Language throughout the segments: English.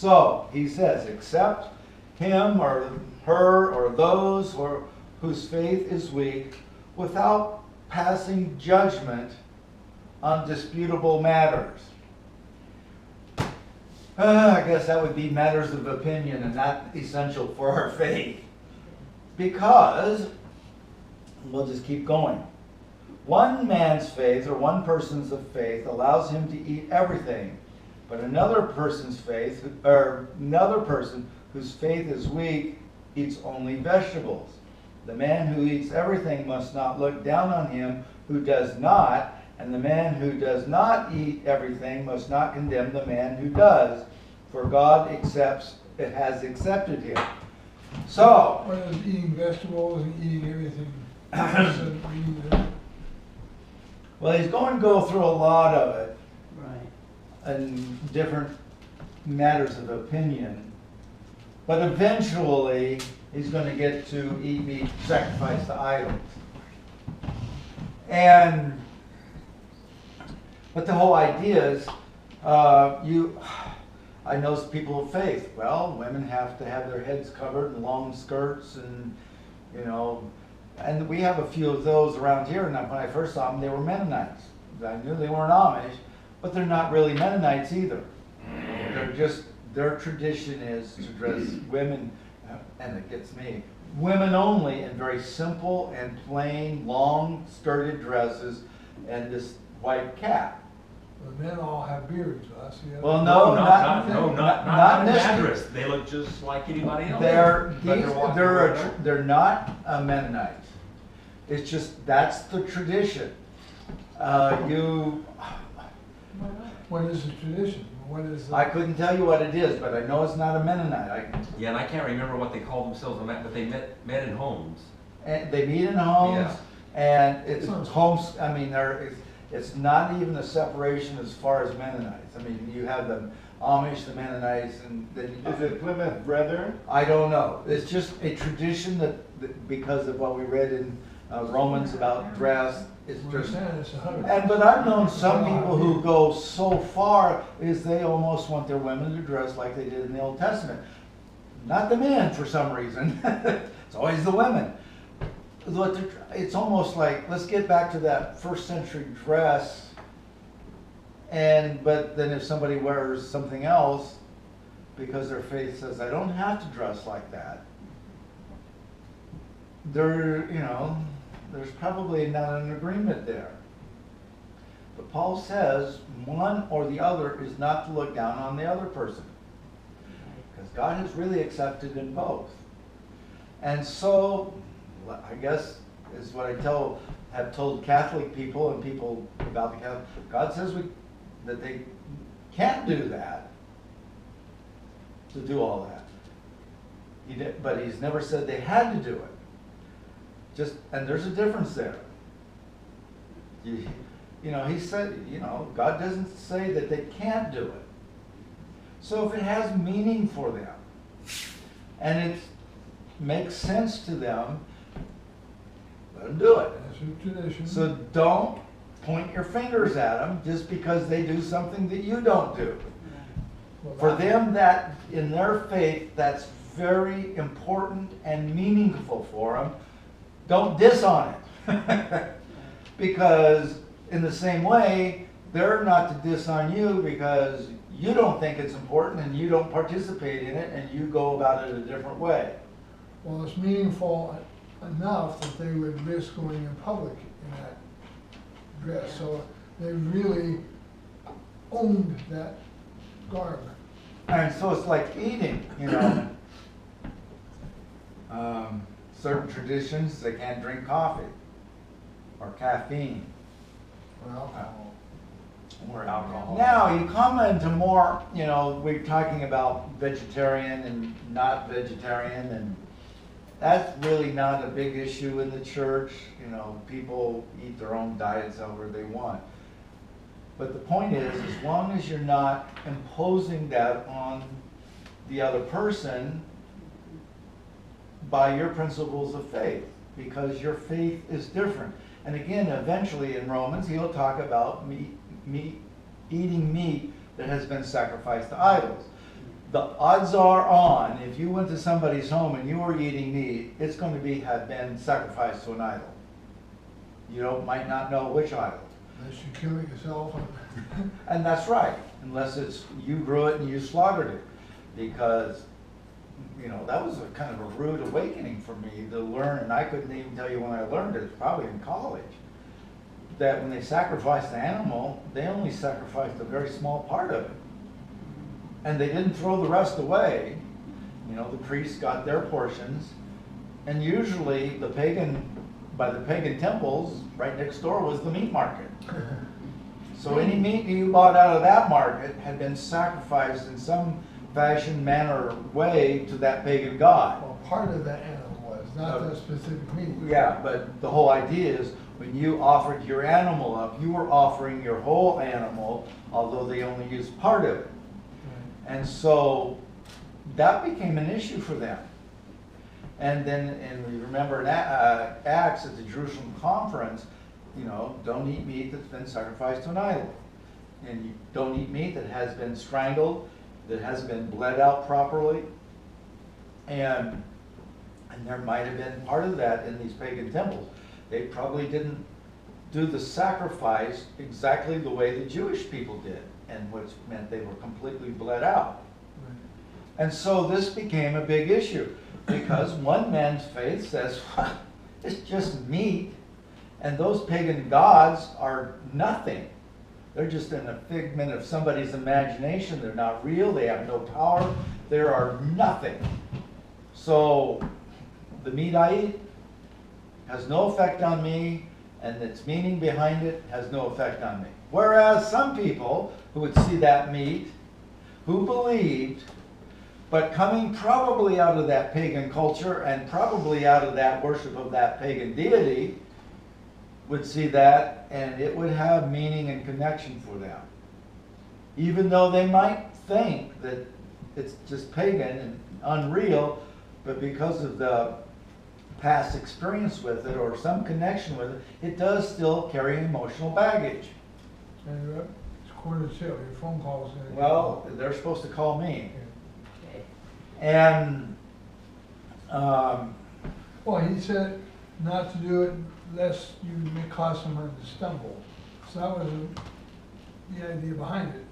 So, he says, accept him or her or those whose faith is weak without passing judgment on disputable matters. I guess that would be matters of opinion and not essential for our faith. Because, we'll just keep going. One man's faith or one person's of faith allows him to eat everything, but another person's faith, or another person whose faith is weak, eats only vegetables. The man who eats everything must not look down on him who does not, and the man who does not eat everything must not condemn the man who does, for God has accepted him. So, What is eating vegetables and eating everything? well, he's going to go through a lot of it. Right. And different matters of opinion. But eventually, he's going to get to eat meat sacrificed to idols. But the whole idea is, I know people of faith. Well, women have to have their heads covered and long skirts and, and we have a few of those around here. And when I first saw them, they were Mennonites. I knew they weren't Amish, but they're not really Mennonites either. Their tradition is to dress women, and it gets me, women only in very simple and plain, long skirted dresses and this white cap. The men all have beards, I see. Well, not not this. address. They look just like anybody else. They're not Mennonites. It's just that's the tradition. What is the tradition? What is the... I couldn't tell you what it is, but I know it's not a Mennonite. Yeah, and I can't remember what they called themselves, but they met in homes. And they meet in homes, and it's homes. I mean, it's not even a separation as far as Mennonites. I mean, you have the Amish, the Mennonites, and then Is it Plymouth Brethren? I don't know. It's just a tradition that because of what we read in Romans about dress. It's just, but I've known some people who go so far as they almost want their women to dress like they did in the Old Testament. Not the men for some reason. It's always the women. It's almost like, let's get back to that first century dress. But then if somebody wears something else, because their faith says, I don't have to dress like that, there's probably not an agreement there. But Paul says one or the other is not to look down on the other person. Because God has really accepted in both. And so, I guess, is what I have told Catholic people and people about the Catholic. God says that they can't do that, to do all that. But he's never said they had to do it. And there's a difference there. He said, God doesn't say that they can't do it. So if it has meaning for them, and it makes sense to them, let them do it. That's a tradition. So don't point your fingers at them just because they do something that you don't do. For them, that in their faith, that's very important and meaningful for them. Don't diss on it. Because in the same way, they're not to diss on you because you don't think it's important and you don't participate in it and you go about it a different way. Well, it's meaningful enough that they would risk going in public in that dress. So they really owned that garb. And so it's like eating, certain traditions, they can't drink coffee or caffeine. Or alcohol. Now, you come into more, we're talking about vegetarian and not vegetarian, and that's really not a big issue in the church. People eat their own diets however they want. But the point is, as long as you're not imposing that on the other person by your principles of faith, because your faith is different. And again, eventually in Romans, he'll talk about eating meat that has been sacrificed to idols. the odds are on, if you went to somebody's home and you were eating meat, it's going to have been sacrificed to an idol. You might not know which idol. Unless you kill it yourself. And that's right, unless it's, you grew it and you slaughtered it. Because, that was a kind of a rude awakening for me to learn, and I couldn't even tell you when I learned it, it's probably in college, that when they sacrificed the animal, they only sacrificed a very small part of it. And they didn't throw the rest away. The priests got their portions, and usually by the pagan temples, right next door was the meat market. So any meat you bought out of that market had been sacrificed in some fashion, manner, way to that pagan god. Well, part of that animal was, not that specific meat. Yeah, but the whole idea is when you offered your animal up, you were offering your whole animal, although they only used part of it. And so that became an issue for them. And we remember in Acts at the Jerusalem conference, don't eat meat that's been sacrificed to an idol. And you don't eat meat that has been strangled, that hasn't been bled out properly. And there might have been part of that in these pagan temples. They probably didn't do the sacrifice exactly the way the Jewish people did, and which meant they were completely bled out. And so this became a big issue, because one man's faith says, it's just meat, and those pagan gods are nothing. They're just a figment of somebody's imagination. They're not real. They have no power. They are nothing. So the meat I eat has no effect on me, and its meaning behind it has no effect on me. Whereas some people who would see that meat, who believed, but coming probably out of that pagan culture and probably out of that worship of that pagan deity, would see that and it would have meaning and connection for them. Even though they might think that it's just pagan and unreal, but because of the past experience with it or some connection with it, it does still carry emotional baggage. And it's 1:45, your phone call is going to. Well, they're supposed to call me. Okay. And, Well, he said not to do it lest you may cause someone to stumble. So that was the idea behind it,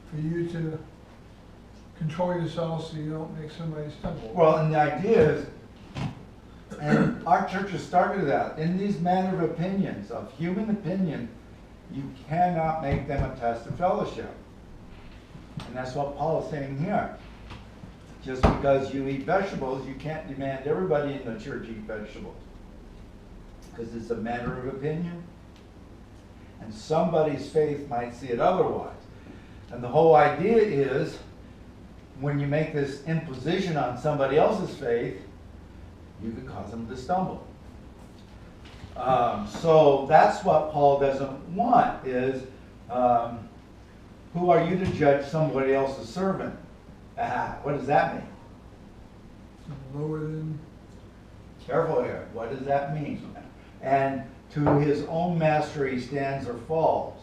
for you to control yourself so you don't make somebody stumble. well, and the idea is, and our church has started that, in these manner of opinions, of human opinion, you cannot make them a test of fellowship. And that's what Paul is saying here. Just because you eat vegetables, you can't demand everybody in the church eat vegetables. Because it's a matter of opinion. And somebody's faith might see it otherwise. And the whole idea is, when you make this imposition on somebody else's faith, you could cause them to stumble. So that's what Paul doesn't want, is who are you to judge somebody else's servant? What does that mean? Lower than, Careful here. What does that mean? And to his own master he stands or falls.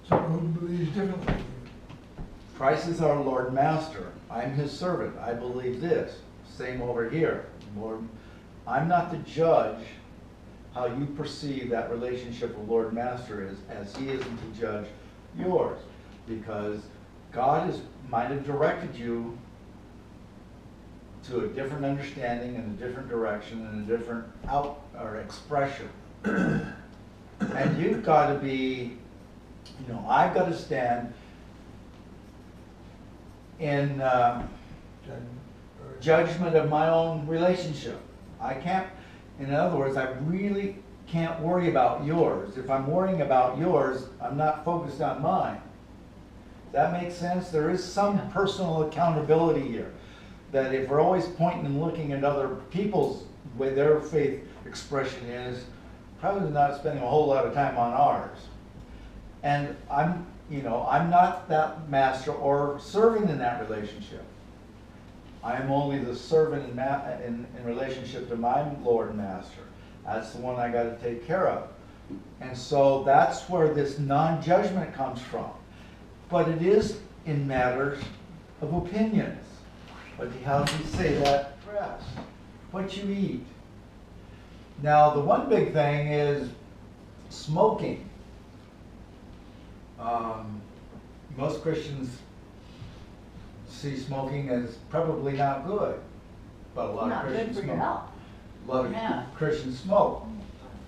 someone who believes differently. Christ is our Lord and Master. I'm his servant. I believe this. Same over here. Lord, I'm not to judge how you perceive that relationship with Lord and Master is, as he isn't to judge yours. Because God might have directed you to a different understanding and a different direction and a different expression. And you've got to be, I've got to stand in judgment of my own relationship. I can't, in other words, I really can't worry about yours. If I'm worrying about yours, I'm not focused on mine. Does that make sense? There is some personal accountability here. That if we're always pointing and looking at other people's, way their faith expression is, probably not spending a whole lot of time on ours. And I'm not that master or servant in that relationship. I'm only the servant in relationship to my Lord and Master. That's the one I got to take care of. And so that's where this non-judgment comes from. But it is in matters of opinions. But how does he say that? Dress. What you eat. Now, the one big thing is smoking. Most Christians see smoking as probably not good, but a lot of Not good Christians for your smoke. health. A lot of Yeah. Christians smoke.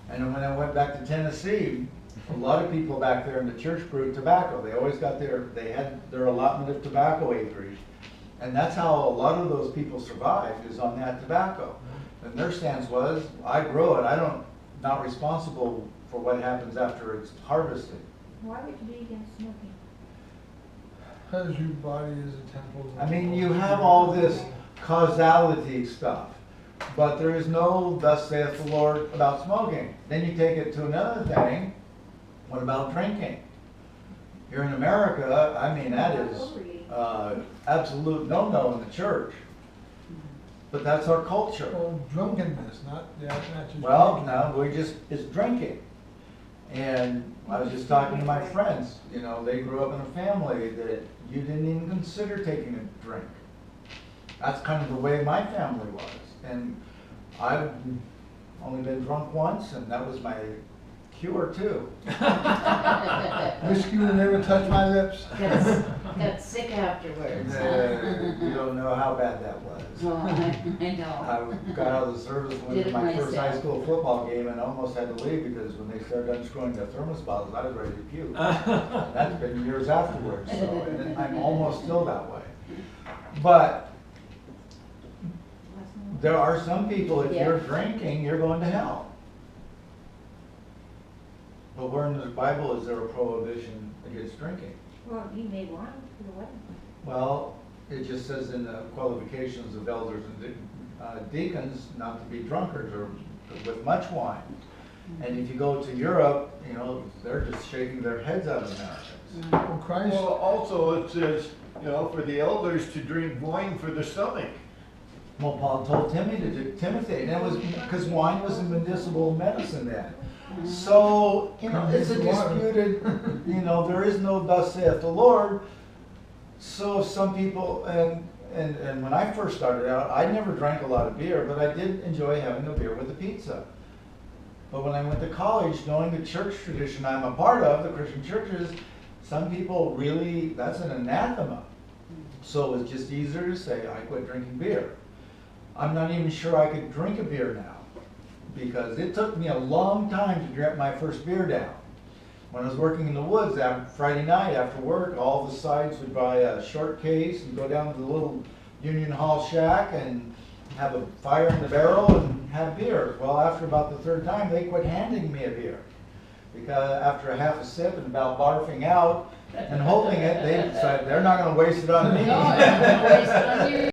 And when I went back to Tennessee, a lot of people back there in the church brewed tobacco. They always got they had their allotment of tobacco acreage. And that's how a lot of those people survived, is on that tobacco. And their stance was, I grow it, not responsible for what happens after it's harvested. Why would you be against smoking? Because your body is a temple. I mean, you have all this causality stuff, but there is no thus saith the Lord about smoking. Then you take it to another thing, what about drinking? Here in America, I mean, that is absolute no-no in the church. But that's our culture. Well, drunkenness, not just. Well, drinking. no, it's drinking. And I was just talking to my friends, they grew up in a family that you didn't even consider taking a drink. That's kind of the way my family was. And I've only been drunk once, and that was my cure too. Whiskey will never touch my lips. Got sick afterwards. You don't know how bad that was. Well, I know. I got out of the service, went Did to it my first myself. high school football game, and almost had to leave because when they started unscrewing the thermos bottles, I was ready to puke. That's been years afterwards, so and I'm almost still that way. But there are some people, if you're drinking, you're going to hell. But where in the Bible is there a prohibition against drinking? Well, you made wine for the wedding. Well, it just says in the qualifications of elders and deacons not to be drunkards or with much wine. And if you go to Europe, they're just shaking their heads at Americans. Well, Christ, Well, also it says, for the elders to drink wine for the stomach. Well, Paul told Timothy, and it was because wine was a medicinal medicine then. So, it's a disputed, there is no thus saith the Lord. So some people, and when I first started out, I never drank a lot of beer, but I did enjoy having a beer with a pizza. But when I went to college, knowing the church tradition I'm a part of, the Christian churches, some people really, that's an anathema. So it's just easier to say, I quit drinking beer. I'm not even sure I could drink a beer now, because it took me a long time to drink my first beer down. When I was working in the woods Friday night after work, all the sides would buy a short case and go down to the little Union Hall shack and have a fire in the barrel and have beer. Well, after about the third time, they quit handing me a beer. Because after a half a sip and about barfing out and holding it, they decided they're not going to waste it on me. No, I'm gonna waste it on you.